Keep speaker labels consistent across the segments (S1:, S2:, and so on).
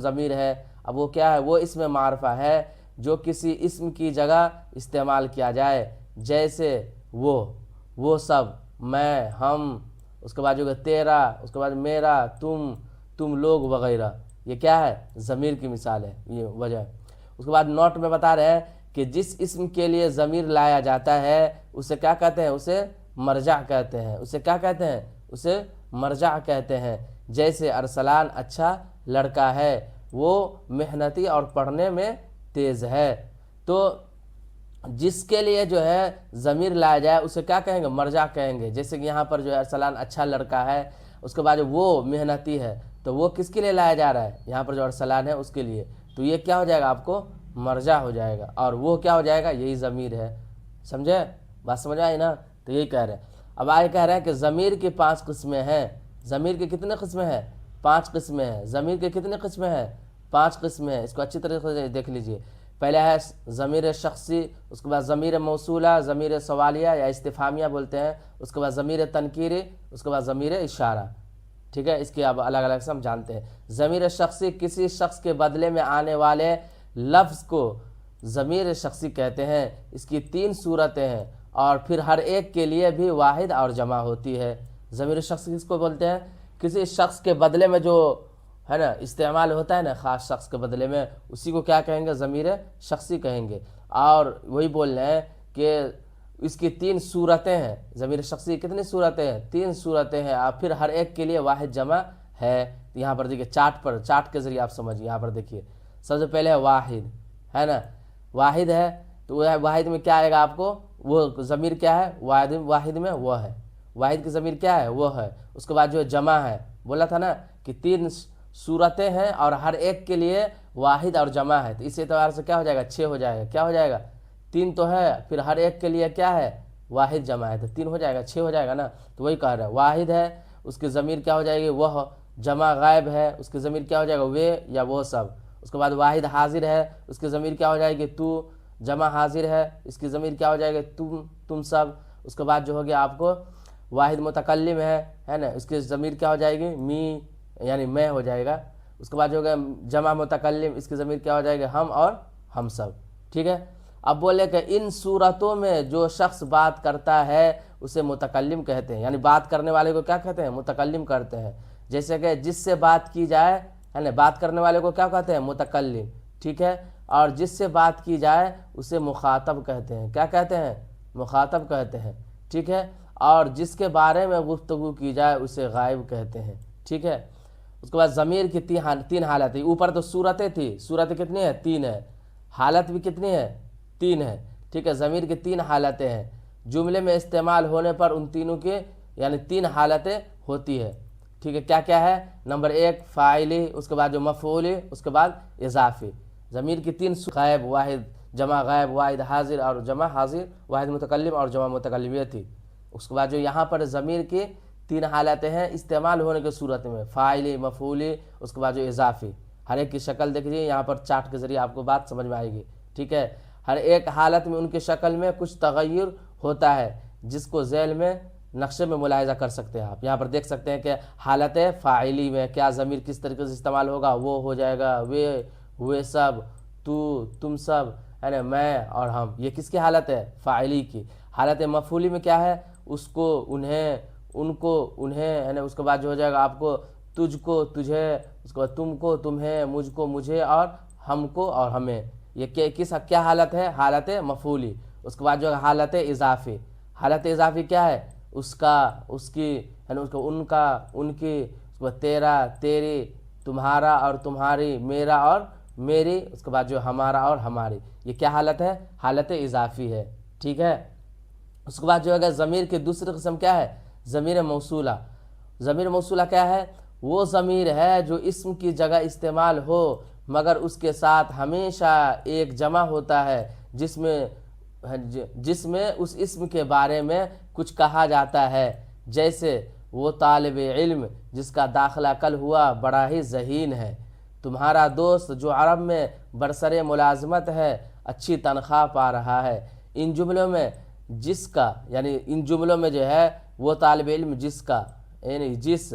S1: ضمیر ہے، اب وہ کیا ہے؟ وہ اسم معرفہ ہے جو کسی اسم کی جگہ استعمال کیا جائے، جیسے وہ سب، میں، ہم، اس کے بعد جو ہے تیرا، اس کے بعد میرا، تم لوگ وغیرہ، یہ کیا ہے؟ ضمیر کی مثال ہے، یہ وجہ ہے۔ اس کے بعد نوٹ میں بتا رہے ہیں کہ جس اسم کے لیے ضمیر لایا جاتا ہے اسے کیا کہتے ہیں؟ اسے مرجع کہتے ہیں۔ اسے کیا کہتے ہیں؟ اسے مرجع کہتے ہیں۔ جیسے ارسلان اچھا لڑکا ہے، وہ محنتی اور پڑھنے میں تیز ہے۔ تو جس کے لیے جو ہے ضمیر لایا جائے اسے کیا کہیں گے؟ مرجع کہیں گے۔ جیسے کہ یہاں پر جو ہے ارسلان اچھا لڑکا ہے، اس کے بعد وہ محنتی ہے، تو وہ کس کے لیے لایا جا رہا ہے؟ یہاں پر جو ارسلان ہے اس کے لیے، تو یہ کیا ہو جائے گا؟ آپ کو مرجع ہو جائے گا، اور وہ کیا ہو جائے گا؟ یہی ضمیر ہے۔ سمجھے؟ بات سمجھ آئی نا؟ تو یہی کہہ رہے ہیں۔ اب آگے کہہ رہے ہیں کہ ضمیر کی 5 قسمیں ہیں۔ ضمیر کی کتنے قسمیں ہیں؟ 5 قسمیں ہیں۔ ضمیر کی کتنے قسمیں ہیں؟ 5 قسمیں ہیں۔ اس کو اچھی طریقے سے دیکھ لیجئے۔ پہلے ہے ضمیر شخصی، اس کے بعد ضمیر موصولہ، ضمیر سوالیہ یا استفہامیہ بولتے ہیں، اس کے بعد ضمیر تنکیری، اس کے بعد ضمیر اشارہ۔ ٹھیک ہے، اس کے اب الگ الگ سے ہم جانتے ہیں۔ ضمیر شخصی کسی شخص کے بدلے میں آنے والے لفظ کو ضمیر شخصی کہتے ہیں۔ اس کی 3 صورتیں ہیں، اور پھر ہر ایک کے لیے بھی واحد اور جمع ہوتی ہے۔ ضمیر شخصی کس کو بولتے ہیں؟ کسی شخص کے بدلے میں جو ہے نا استعمال ہوتا ہے نا، خاص شخص کے بدلے میں، اسی کو کیا کہیں گے؟ ضمیر شخصی کہیں گے۔ اور وہی بول رہے ہیں کہ اس کی 3 صورتیں ہیں۔ ضمیر شخصی کتنی صورتیں ہیں؟ 3 صورتیں ہیں، اور پھر ہر ایک کے لیے واحد جمع ہے۔ یہاں پر دیکھیے چارٹ کے ذریعے آپ سمجھیے۔ یہاں پر دیکھیے سب سے پہلے ہے واحد، ہے نا؟ واحد ہے تو وہ واحد میں کیا آئے گا آپ کو؟ وہ ضمیر کیا ہے؟ واحد میں وہ ہے، واحد کی ضمیر کیا ہے؟ وہ ہے۔ اس کے بعد جو جمع ہے، بولا تھا نا کہ 3 صورتیں ہیں اور ہر ایک کے لیے واحد اور جمع ہے، تو اس اعتبار سے کیا ہو جائے گا؟ 6 ہو جائے گا۔ کیا ہو جائے گا؟ 3 تو ہے، پھر ہر ایک کے لیے کیا ہے؟ واحد جمع ہے، تو 3 ہو جائے گا، 6 ہو جائے گا نا۔ تو وہی کہہ رہا ہے واحد ہے، اس کی ضمیر کیا ہو جائے گی؟ وہ۔ جمع غائب ہے، اس کی ضمیر کیا ہو جائے گا؟ وہ یا وہ سب۔ اس کے بعد واحد حاضر ہے، اس کی ضمیر کیا ہو جائے گی؟ تو۔ جمع حاضر ہے، اس کی ضمیر کیا ہو جائے گی؟ تم سب۔ اس کے بعد جو ہو گیا آپ کو واحد متکلم ہے نا، اس کی ضمیر کیا ہو جائے گی؟ می، یعنی میں ہو جائے گا۔ اس کے بعد جو ہوگا جمع متکلم، اس کی ضمیر کیا ہو جائے گا؟ ہم اور ہم سب۔ ٹھیک ہے، اب بولے کہ ان صورتوں میں جو شخص بات کرتا ہے اسے متکلم کہتے ہیں، یعنی بات کرنے والے کو کیا کہتے ہیں؟ متکلم کرتے ہیں۔ جیسے کہ جس سے بات کی جائے، ہے نا، بات کرنے والے کو کیا کہتے ہیں؟ متکلم۔ ٹھیک ہے، اور جس سے بات کی جائے اسے مخاطب کہتے ہیں۔ کیا کہتے ہیں؟ مخاطب کہتے ہیں۔ ٹھیک ہے، اور جس کے بارے میں گفتگو کی جائے اسے غائب کہتے ہیں۔ ٹھیک ہے، اس کے بعد ضمیر کی 3 حالتیں۔ اوپر تو صورتیں تھی، صورتیں کتنی ہیں؟ 3 ہے۔ حالت بھی کتنی ہے؟ 3 ہے۔ ٹھیک ہے، ضمیر کی 3 حالتیں ہیں۔ جملے میں استعمال ہونے پر ان تینوں کے یعنی 3 حالتیں ہوتی ہے۔ ٹھیک ہے، کیا کیا ہے؟ نمبر 1 فاعلی، اس کے بعد جو مفعولی، اس کے بعد اضافی۔ ضمیر کی 3 غائب، واحد جمع غائب، واحد حاضر اور جمع حاضر، واحد متکلم اور جمع متکلم، یہ تھی۔ اس کے بعد جو یہاں پر ضمیر کی 3 حالتیں ہیں استعمال ہونے کی صورت میں، فاعلی، مفعولی، اس کے بعد جو اضافی۔ ہر ایک کی شکل دیکھ لیجیے، یہاں پر چارٹ کے ذریعے آپ کو بات سمجھ میں آئے گی۔ ٹھیک ہے، ہر ایک حالت میں ان کی شکل میں کچھ تغیر ہوتا ہے، جس کو ذیل میں نقشے میں ملاحظہ کر سکتے ہیں آپ۔ یہاں پر دیکھ سکتے ہیں کہ حالت فاعلی میں کیا ضمیر کس طریقے سے استعمال ہوگا؟ وہ ہو جائے گا وہ سب، تو، تم سب، ہے نا، میں اور ہم۔ یہ کس کی حالت ہے؟ فاعلی کی۔ حالت مفعولی میں کیا ہے؟ اس کو، انہیں، ان کو، انہیں، ہے نا، اس کے بعد جو ہو جائے گا آپ کو تجھ کو، تجھے، اس کے بعد تم کو، تمہیں، مجھ کو، مجھے، اور ہم کو اور ہمیں۔ یہ کیا حالت ہے؟ حالت مفعولی۔ اس کے بعد جو ہے حالت اضافی۔ حالت اضافی کیا ہے؟ اس کا، اس کی، ہے نا، اس کو، ان کا، ان کی، اس کے بعد تیرا، تیری، تمہارا اور تمہاری، میرا اور میری، اس کے بعد جو ہمارا اور ہماری۔ یہ کیا حالت ہے؟ حالت اضافی ہے۔ ٹھیک ہے، اس کے بعد جو ہے ضمیر کی دوسری قسم کیا ہے؟ ضمیر موصولہ۔ ضمیر موصولہ کیا ہے؟ وہ ضمیر ہے جو اسم کی جگہ استعمال ہو مگر اس کے ساتھ ہمیشہ ایک جمع ہوتا ہے جس میں اس اسم کے بارے میں کچھ کہا جاتا ہے، جیسے وہ طالب علم جس کا داخلہ کل ہوا بڑا ہی ذہین ہے، تمہارا دوست جو عرب میں برسر ملازمت ہے اچھی تنخواہ پا رہا ہے۔ ان جملوں میں جس کا، یعنی ان جملوں میں جو ہے وہ طالب علم جس کا، یعنی جس،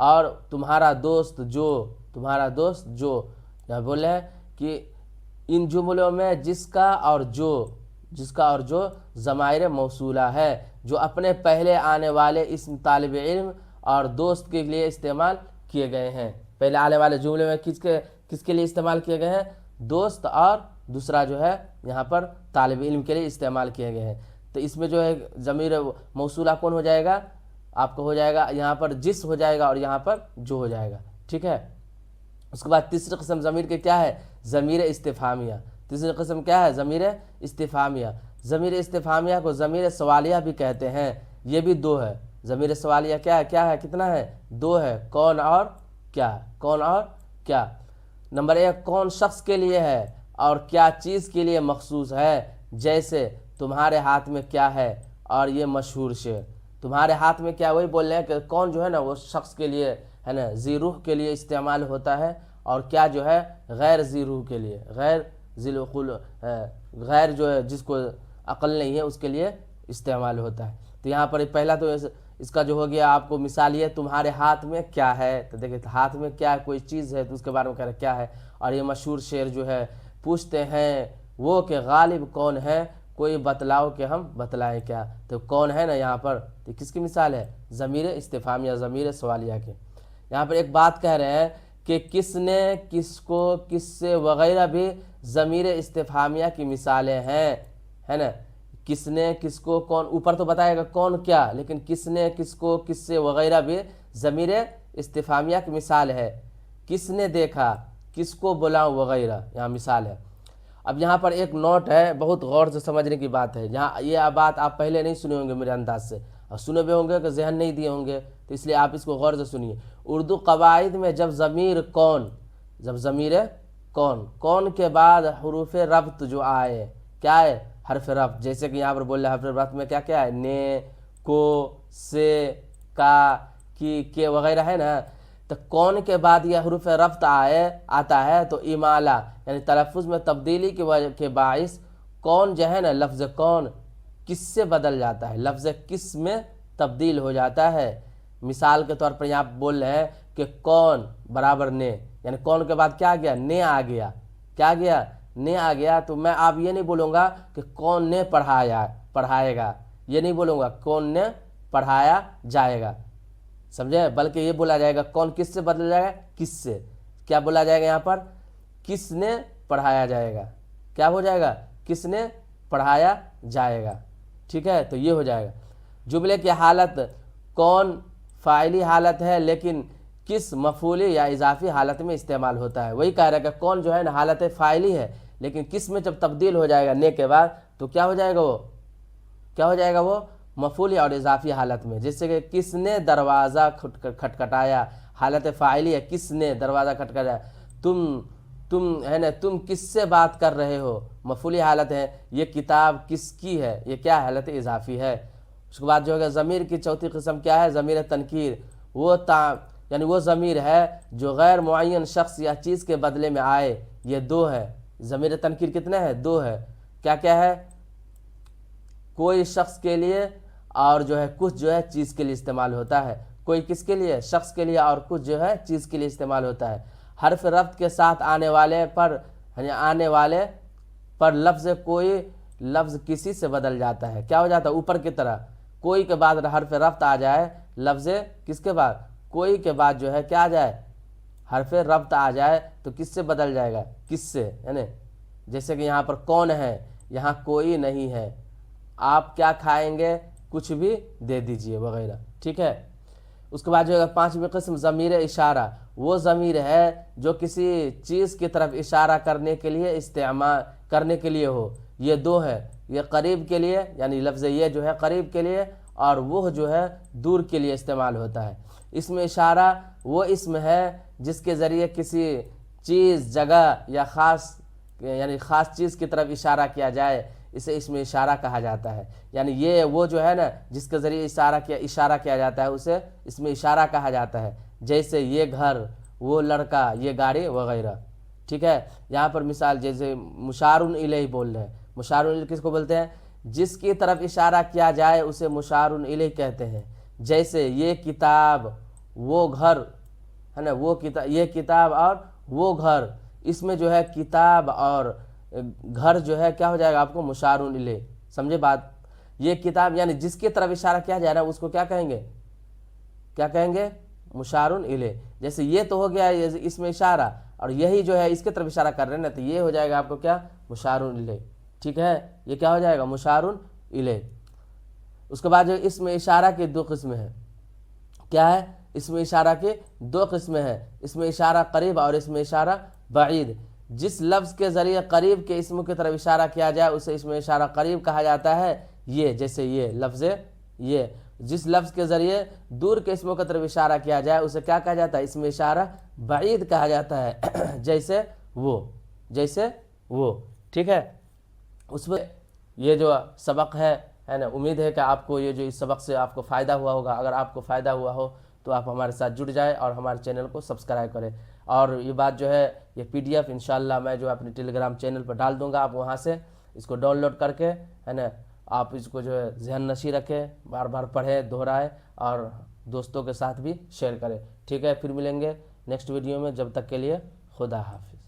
S1: اور تمہارا دوست جو یہاں بول رہے ہیں کہ ان جملوں میں جس کا اور جو ضمائر موصولہ ہے جو اپنے پہلے آنے والے اسم طالب علم اور دوست کے لیے استعمال کیے گئے ہیں. پہلے آنے والے جملے میں کس کے لیے استعمال کیے گئے ہیں؟ دوست، اور دوسرا جو ہے یہاں پر طالب علم کے لیے استعمال کیے گئے ہیں. تو اس میں جو ہے ضمیر موصولہ کون ہو جائے گا؟ آپ کو ہو جائے گا یہاں پر جس ہو جائے گا اور یہاں پر جو ہو جائے گا. ٹھیک ہے. اس کے بعد تیسری قسم ضمیر کے کیا ہے؟ ضمیر استفہامیہ. تیسری قسم کیا ہے؟ ضمیر استفہامیہ. ضمیر استفہامیہ کو ضمیر سوالیہ بھی کہتے ہیں. یہ بھی دو ہے. ضمیر سوالیہ کیا ہے کتنا ہے؟ دو ہے. کون اور کیا. کون اور کیا. نمبر 1 کون شخص کے لیے ہے اور کیا چیز کے لیے مخصوص ہے. جیسے تمہارے ہاتھ میں کیا ہے، اور یہ مشہور شعر. تمہارے ہاتھ میں کیا، وہی بول رہے ہیں کہ کون جو ہے نا وہ شخص کے لیے ہے نا ذی روح کے لیے استعمال ہوتا ہے، اور کیا جو ہے غیر ذی روح کے لیے، غیر جو ہے جس کو عقل نہیں ہے اس کے لیے استعمال ہوتا ہے. تو یہاں پر پہلا تو اس کا جو ہو گیا آپ کو مثال یہ تمہارے ہاتھ میں کیا ہے. تو دیکھیں ہاتھ میں کیا کوئی چیز ہے تو اس کے بارے میں کہہ رہے کیا ہے. اور یہ مشہور شعر جو ہے پوچھتے ہیں وہ کہ غالب کون ہے، کوئی بتلاؤ کہ ہم بتلائیں کیا. تو کون ہے نا یہاں پر تو کس کی مثال ہے؟ ضمیر استفہامیہ، ضمیر سوالیہ کے. یہاں پر ایک بات کہہ رہے ہیں کہ کس نے، کس کو، کس سے وغیرہ بھی ضمیر استفہامیہ کی مثالیں ہیں، ہے نا. کس نے، کس کو، کون، اوپر تو بتائے گا کون کیا، لیکن کس نے، کس کو، کس سے وغیرہ بھی ضمیر استفہامیہ کی مثال ہے. کس نے دیکھا، کس کو بلاؤں وغیرہ یہاں مثال ہے. اب یہاں پر ایک نوٹ ہے، بہت غور سے سمجھنے کی بات ہے. یہاں یہ بات آپ پہلے نہیں سنے ہوں گے میرے انداز سے، اور سنے بھی ہوں گے کہ ذہن نہیں دیے ہوں گے، تو اس لیے آپ اس کو غور سے سنیے. اردو قواعد میں جب ضمیر کون کے بعد حروف ربط جو آئے، کیا ہے؟ حرف ربط. جیسے کہ یہاں پر بول رہے ہیں حرف ربط میں کیا ہے؟ نے، کو، سے، کا، کی، کے وغیرہ ہے نا. تو کون کے بعد یہ حروف ربط آتا ہے تو امالہ یعنی تلفظ میں تبدیلی کی وجہ کے باعث کون جو ہے نا لفظ کون کس سے بدل جاتا ہے، لفظ کس میں تبدیل ہو جاتا ہے. مثال کے طور پر یہاں بول رہے ہیں کہ کون برابر نے، یعنی کون کے بعد کیا گیا؟ نے آ گیا. کیا گیا؟ نے آ گیا. تو میں آپ یہ نہیں بولوں گا کہ کون نے پڑھائے گا، یہ نہیں بولوں گا کون نے پڑھایا جائے گا، سمجھے، بلکہ یہ بولا جائے گا کون کس سے بدل جائے گا؟ کس سے. کیا بولا جائے گا یہاں پر؟ کس نے پڑھایا جائے گا. کیا ہو جائے گا؟ کس نے پڑھایا جائے گا. ٹھیک ہے. تو یہ ہو جائے گا. جملے کی حالت کون فاعلی حالت ہے لیکن کس مفعولی یا اضافی حالت میں استعمال ہوتا ہے. وہی کہہ رہا ہے کہ کون جو ہے نا حالت فاعلی ہے لیکن کس میں جب تبدیل ہو جائے گا نے کے بعد تو کیا ہو جائے گا وہ مفعولی اور اضافی حالت میں. جیسے کہ کس نے دروازہ کھٹکھٹایا، حالت فاعلی ہے، کس نے دروازہ کھٹکھٹایا. تم ہے نا تم کس سے بات کر رہے ہو، مفعولی حالت ہے. یہ کتاب کس کی ہے، یہ کیا حالت اضافی ہے. اس کے بعد جو ہے ضمیر کی چوتھی قسم کیا ہے؟ ضمیر تنکیر. یعنی وہ ضمیر ہے جو غیر معین شخص یا چیز کے بدلے میں آئے. یہ دو ہے. ضمیر تنکیر کتنے ہے؟ دو ہے. کیا ہے؟ کوئی شخص کے لیے اور جو ہے کچھ جو ہے چیز کے لیے استعمال ہوتا ہے. کوئی کس کے لیے؟ شخص کے لیے، اور کچھ جو ہے چیز کے لیے استعمال ہوتا ہے. حرف ربط کے ساتھ آنے والے پر لفظ کوئی لفظ کسی سے بدل جاتا ہے. کیا ہو جاتا ہے؟ اوپر کی طرح کوئی کے بعد حرف ربط آ جائے، لفظ کس کے بعد؟ کوئی کے بعد جو ہے کیا آ جائے؟ حرف ربط آ جائے تو کس سے بدل جائے گا؟ کس سے. یعنی جیسے کہ یہاں پر کون ہے، یہاں کوئی نہیں ہے. آپ کیا کھائیں گے، کچھ بھی دے دیجئے وغیرہ. ٹھیک ہے. اس کے بعد جو ہے پانچویں قسم ضمیر اشارہ. وہ ضمیر ہے جو کسی چیز کی طرف اشارہ کرنے کے لیے ہو. یہ دو ہے. یہ قریب کے لیے یعنی لفظ یہ جو ہے قریب کے لیے، اور وہ جو ہے دور کے لیے استعمال ہوتا ہے. اسم اشارہ وہ اسم ہے جس کے ذریعے کسی چیز، جگہ یا خاص چیز کی طرف اشارہ کیا جائے، اسے اسم اشارہ کہا جاتا ہے. یعنی یہ وہ جو ہے نا جس کے ذریعے اشارہ کیا جاتا ہے اسے اسم اشارہ کہا جاتا ہے. جیسے یہ گھر، وہ لڑکا، یہ گاڑی وغیرہ. ٹھیک ہے. یہاں پر مثال جیسے مشار الیہ بول رہے ہیں. مشار الیہ کس کو بولتے ہیں؟ جس کی طرف اشارہ کیا جائے اسے مشار الیہ کہتے ہیں. جیسے یہ کتاب، وہ گھر، ہے نا، یہ کتاب اور وہ گھر، اس میں جو ہے کتاب اور گھر جو ہے کیا ہو جائے گا آپ کو مشار الیہ، سمجھے بات؟ یہ کتاب یعنی جس کی طرف اشارہ کیا جا رہا ہے اس کو کیا کہیں گے؟ کیا کہیں گے؟ مشار الیہ۔ جیسے یہ تو ہو گیا اس میں اشارہ، اور یہی جو ہے اس کی طرف اشارہ کر رہے ہیں نا، تو یہ ہو جائے گا آپ کو کیا؟ مشار الیہ، ٹھیک ہے؟ یہ کیا ہو جائے گا؟ مشار الیہ۔ اس کے بعد جو اس میں اشارہ کی دو قسمیں ہیں، کیا ہے؟ اس میں اشارہ کی دو قسمیں ہیں، اس میں اشارہ قریب اور اس میں اشارہ بعید۔ جس لفظ کے ذریعے قریب کے اسم کی طرف اشارہ کیا جائے اسے اس میں اشارہ قریب کہا جاتا ہے۔ یہ جیسے یہ لفظ یہ، جس لفظ کے ذریعے دور کے اسموں کی طرف اشارہ کیا جائے اسے کیا کہا جاتا ہے؟ اس میں اشارہ بعید کہا جاتا ہے، جیسے وہ، جیسے وہ، ٹھیک ہے؟ اس میں یہ جو سبق ہے نا، امید ہے کہ آپ کو یہ جو اس سبق سے آپ کو فائدہ ہوا ہوگا۔ اگر آپ کو فائدہ ہوا ہو تو آپ ہمارے ساتھ جڑ جائیں اور ہمارے چینل کو سبسکرائب کریں۔ اور یہ بات جو ہے یہ پی ڈی ایف انشاءاللہ میں جو اپنے ٹیلی گرام چینل پر ڈال دوں گا، آپ وہاں سے اس کو ڈاؤن لوڈ کر کے ہے نا آپ اس کو جو ہے ذہن نشیں رکھیں، بار بار پڑھیں، دہرائیں اور دوستوں کے ساتھ بھی شیئر کریں، ٹھیک ہے؟ پھر ملیں گے نیکسٹ ویڈیو میں، جب تک کے لیے خدا حافظ۔